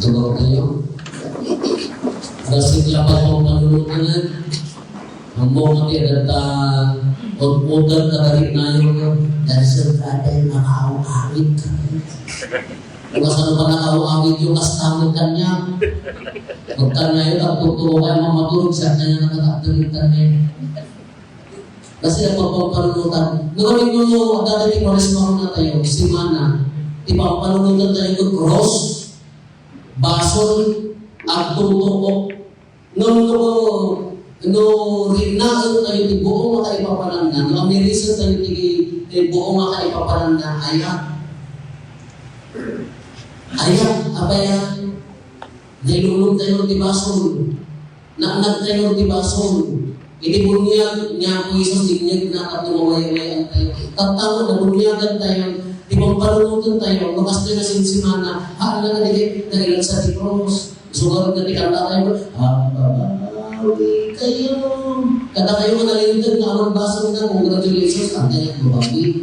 Sumaw tayo. Dasig lapat mo panulunan. Ang mga pinagata udod na rin na yun. Dahil sa dahil nakaaw-awit ka. Kung saan ba nakaaw-awit yung kastamot kanya. Magkanya yun, ang totoo kayo mamatulog sa kanya nakakatalitan niya. Kasi ang pagpapalunutan. Nagawin ko dati Paris na tayo, simana. Ipapalunutan tayo ng cross, basol, at tutuok. No rinaan tayo di buong makaipapalangan. No amirisan tayo di buong makaipapalangan. Ayat, apa yan? Nilulog tayo di basol. Naanag tayo di basol. Itibunyag niya po Isus, di niya nakatumawayawayan tayo. Tatawag na bunyagan tayo. Di pampalunutan tayo. Lukas tayo na sinsimana. Haan na nagilang sa di cross. Sugarot na di kanta tayo. Babawi kayo. Kata kayo manalintad na amang baso na congratulations. Kanta niya babawi.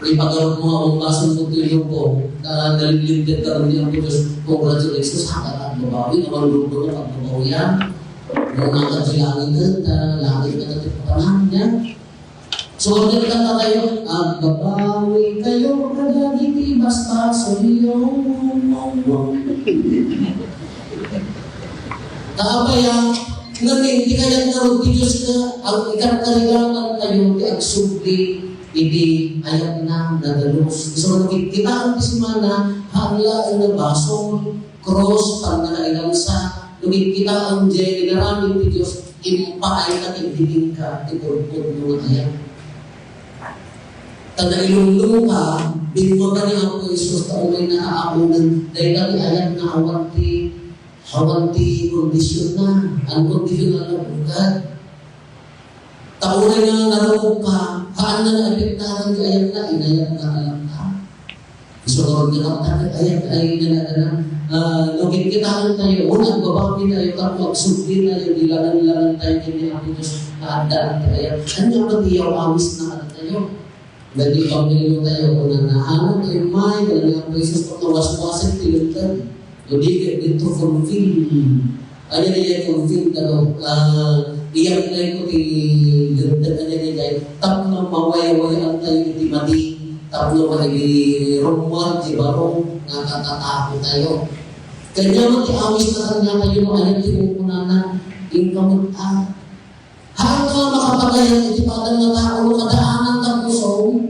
May pagkarot mga amang baso ng tulong ko. Nalilintad ka rin niya po congratulations. Kata babawi. Amang luto na pagbabawi yan. Mga katilangan ka. Langit na natipatanan niya. Sugarot na kanta tayo. Babawi kayo. Kadagiti basta sa iyong Kaabaya, ngayon, di kaya naroon di Diyos ka, ang ikakarilangan tayo, di agsubli, hindi ayat na nadalos. So, kita ang pisimana, hangla ang nabasong, cross, panganailang sa, nung kita ang dyan, inaraming di Diyos, impaay na tindigin ka, iturpod mo ayat. Tanda ilulong ka, bigmo ka niya ako Isus, taumay na aamunan, dahil kami ayat na awanti kondisyon na, ang kondisyon na nabukat. Taunay na narong ka, haan na naapektahan ka, ayat na, inayat na alam ka. Isukarod na kapatid, ayat na, ayat na, naging kitahan tayo, unang babawi tayo, kapag subli na yung ilangan tayo, kini ako Diyos, naadaan tayo. Ano ba diyaw awis na tayo? Dahil pamilyo tayo, kung nanahanap tayo may, kung nangyang Isus, kung nawas-wasan, tilagtan. Jadi itu fulfill. Ada dia fulfill kalau dia itu di gentengnya dia tak mawai-wai antai di mati tak belum di rumah di baru ngakata tayo. Kanya mati awis na kanya tayo ayat di kukunanan income ta. Hanggang makapagayan iti padang nga tao kadaanan ta puso.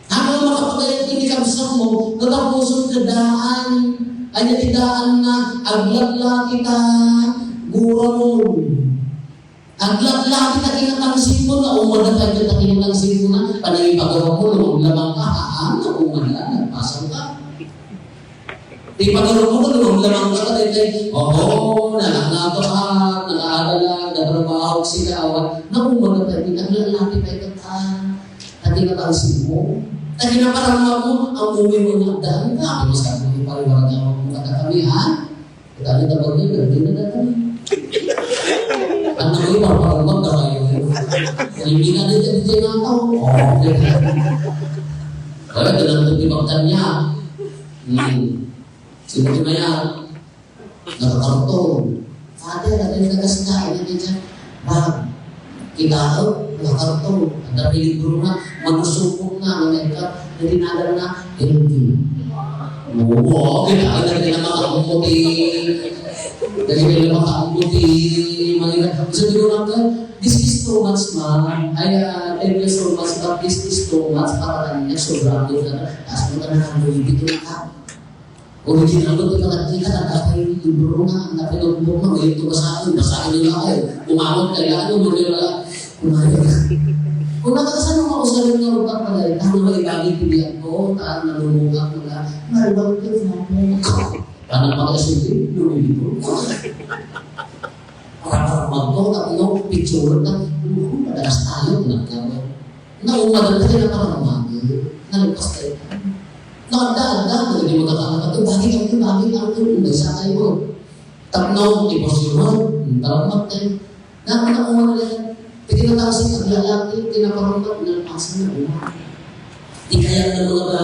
Hanggang makapagayan iti kabsam mo natapusong kadaan anya tidaan na aglagla kita guramon. Aglagla kita kinatangsin mo na umadatag kita kinatangsin mo na panagipagawa mo nung lamang kahaan na umala nagpasang ka. Ipagawa mo nung lamang ka katay nakakapahag, nakaadala, natrabaho, sikawan na umadatag kita aglagla kita kinatangsin mo. Tadi na parang mo, ang uwi mo ng daan ka. Mas kami paliwarag ang mga katakamihan. Kita na tabag niya, ganti na datan. Ang nakuwi parang magkakayo. Hindi na dito dito nga ako. Kaya dalang tagibagtan niya. Sino di maya? Nakakarton. Father, natin nagkasikain natin dyan. Kita nakakarton. Ada libro na, magusupong na, mereka dari nada na, hindi. Oo, kita na makakamputi. Dari nila makakamputi. Bisa diulang kan, this is too much man. Thank you so much, but this is too much. Paratannya sobrang doon na, asmo ka na nang gitu ka. Original ko, kita nagkakay libro na, napinagbo na, ito basahin nila kayo. Umawag kaya, magigala, kung nakakasan mo ako sa rin ng rupang pagay, tayo na ibagay pilihan ko, tayo nalulungan ko na, maribang ko na ako. Parang makasipin, lumilito. Parang magto, tapos picture na, madalas tayo, naumagal tayo na parang umagay, nalagpas tayo. Nakadaan-daan, hindi mo nakakatato, bakit ako hindi sa kayo. Tapos, emosyon, talamak tayo. Nakakatakuman na Tinatawag ang lalaki, tinaparangkat ng pasa na umat. Di kaya ng mga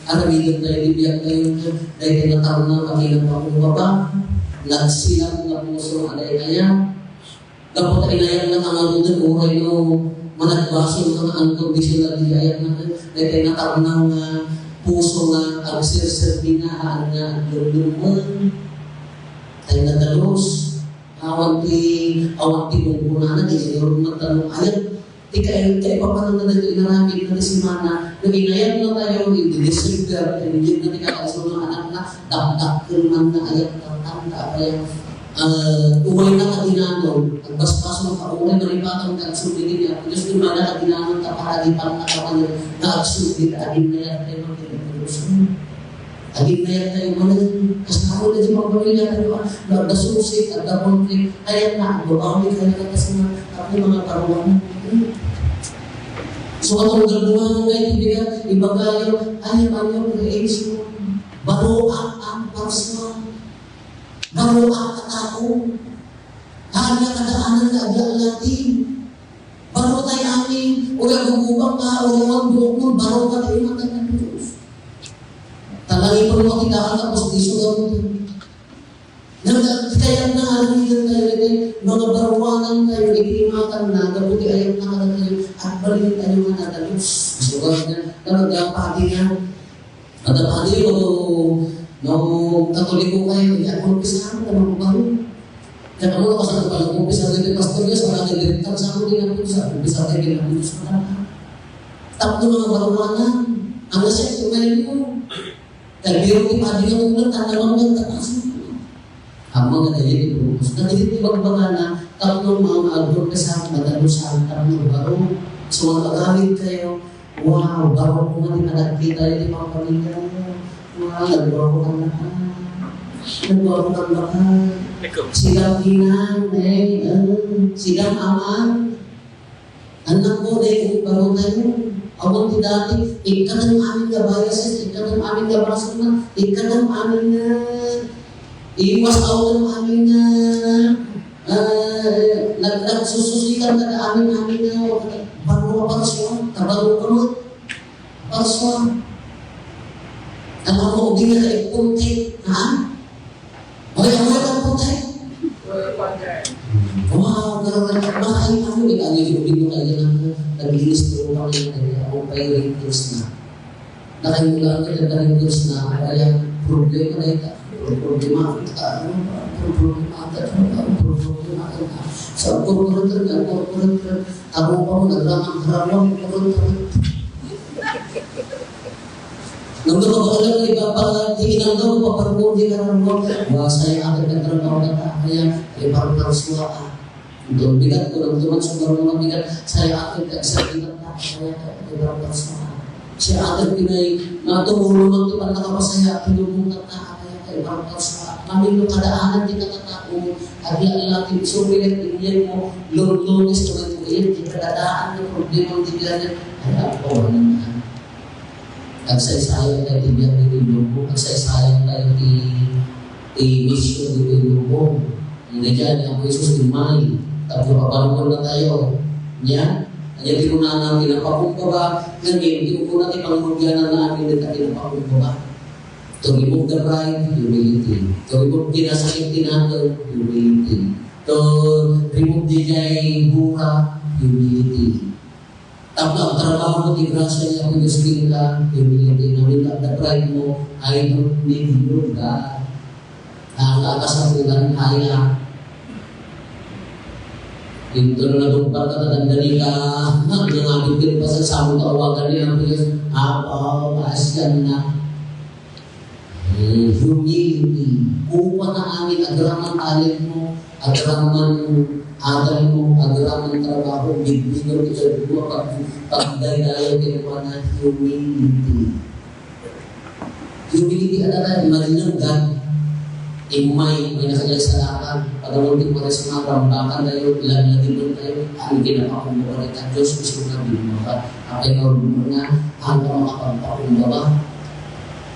Aramilan tayo, ibiyag tayo, dahil tinatawag na kagilang pakubaba, nagsilang na puso, alay kaya, dapat inayang na kangalunan, uray no, managbaso ng unconditional ayat na, dahil tinatawag ng puso na agsirsirbi na, haan nga, luluman, tayo nadalos, awanti mungkunanan, kasi yung magtanong ayat, kaya paano na dito inaramid na si Mana, na inayat na tayo, i-disregard, hindi na tikakaso ng anak na, dakdak man na ayat na tanda, kaya umay na katinanon, ang baspas ng kaunay na ripatang kagsubigin niya, Diyos umay na katinanon, kaparalipang katawan niya, naagsubig, agin na yan tayo magkakalusan. Agin na yan tayo manan, kasama na di magpamilya tayo, nagdasusik, nagdapunti, ayat na, bukawin ka na kasi mga karuan. So katong gagawin ngayon, ibigan, ibagayo, ayaw creation, baroak ang parasma, baroak katako, hanya kadaanan na aglaan natin, baro tayo amin, o gagugubang ka, o gagugubang mo, baro ka tayo matag ng Diyos. Talangin po naman kita, tapos di sugaw kaya na alamigan tayo, mga baruangan tayo, ikimakan na, gabuti ayaw na ka tayo, at balik tayo mga nadalos. So, nagpapati nga. Nagpapati no, katoliko kayo, ako nagpisahan, naman baro. Kaya ako na kasama pa, nagpapisa rin yung pastor niya, sa mga nagdirektar sa ako din ang Diyos, nagpisa tayo din ang Diyos marami. Tapos mga baruangan, ang nasip, tumayin mo. Kaya biro ipadi nga mong tanaman ng tatas mo. Ang mga dahil ito, nagigit ibang-banga na tatlong mga album kasama madalusan ng baro. So, magagamit kayo, wow, baro ko nga din nagkita rin yung mga pamilya. Wow, nagbaro kang lahat. Nagbaro kang lahat. Silang inang, silang aman. Anak ko, dahil baro tayo. Awang ti dati, ikanang aming gabayasan, ikanang aming gabayasan, ikanang aming iwas ako ng aming nagsususikan na aming bago ka paraswan, tabago ka mo, paraswan. Alam mo, hindi na kayo punti, ha? Amoy ka punti? Wow, makain ako, may kanyang yung kanya ng naglinis ko pa kanya, ako pa yung Diyos na. Nakaimulaan ka ng Diyos na, kaya problema na ito. Problema sa corporate ako pa mo nagramang harawang corporate nung nakakaalam iba pa tingin daw paparbo di karamang saya akin nagtrabaho na kaya parang naruswa doon bigat ko lang duman sa mga bigat saya akin kagsabitan na kaya parang naruswa siya akin pinay natulong lang ito parang nakapasaya pinubungat na ibang sa kami yung kadaanan di katatao agla natin sumilit inyan mo lord-lordis tuloy ko yan di kadadaan ng problema di ganyan ay ako naman agsaysayang tayo di biyak di lubo agsaysayang tayo di mission di lubo hindi dyan ang Jesus di may tapos papaluan na tayo niya kaya di ko na namin ang pakumbaba ngayon di ko natin pangmugyanan na amin din natin ang pakumbaba. To remove the pride, humility. To remove kinasakit tinatol, humility. To remove the jay bura, humility. Tapos ang trabaho mo, di grasya niya kung yung ka, humility. Nawin the pride mo, I don't need you, God. Ang kakasapulan, kaya. Ito na nagpapal ka, tatandali ka, nangamit din pa sa samong kawagan niya ng Diyos, asyan na. Humility. Upang na amin agraman talent mo, agraman adal mo, agraman trabaho, bigbigan ko sa dua pagdaydayo kinuha na humility. Humility adalah malinanggan imay, may nakalagay sa lakan, pagawagin mo rin sa mga rambakan tayo, ilan na din tayo, ang ginapakumuha rin Diyos, gusto na binuha. Apay na nga, hanggang makapampakumbawa.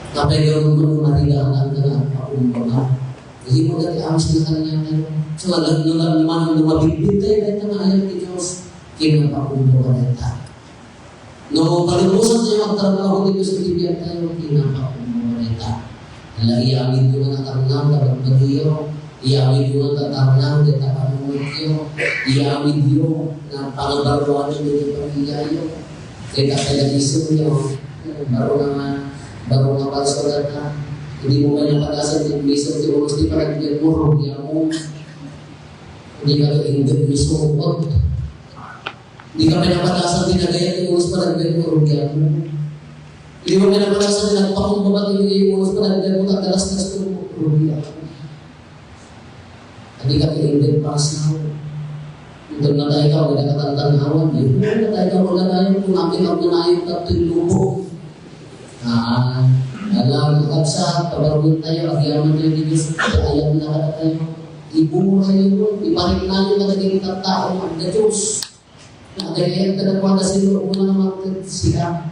Kapag yung marilang ang pakumbaba, hindi mo dati amas na kanya ngayon. So, alam naman lumabibit tayo, dahil na ayaw ni Diyos, kinapakumbaba na tayo. No, palimusan tayo magtrabaho dito sa Biblia tayo, pinapakumumarita. Ala, iamid ko na tarunang dapat bagiyo, iamid ko na tarunang dapat panumutyo, iamid yo na pangabaruan nyo dito pamigayo. Kaya kaya iso nyo, baru nga pagsalat na, hindi mo kanya pag-asal ng mismo, di mo mesti parang mo, hindi ka ka-inggan mismo, hindi ka pinapag-asal dinagayan ng ulos parang mo, hindi mo pinapag-asal na nagpakumbabat yung ulos parang mo, nagdalas-das ko, hindi ka ka-inggan pasaw. Ito na tayo ka, wala ka tatanawan, yun na tayo ka, wala tayo, kung namin ang nanayong tatong lupo. Alam mo sa pabarunod tayo, agyaman tayo dito sa ayam na kada tayo. Ibumura yun, iparik namin na naging tao ang Diyos. Nagayayag ka na po na sino muna naman sila.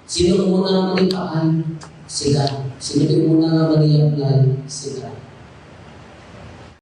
Sino muna naman ipaan? Sila. Sino muna naman i-apply? Sila.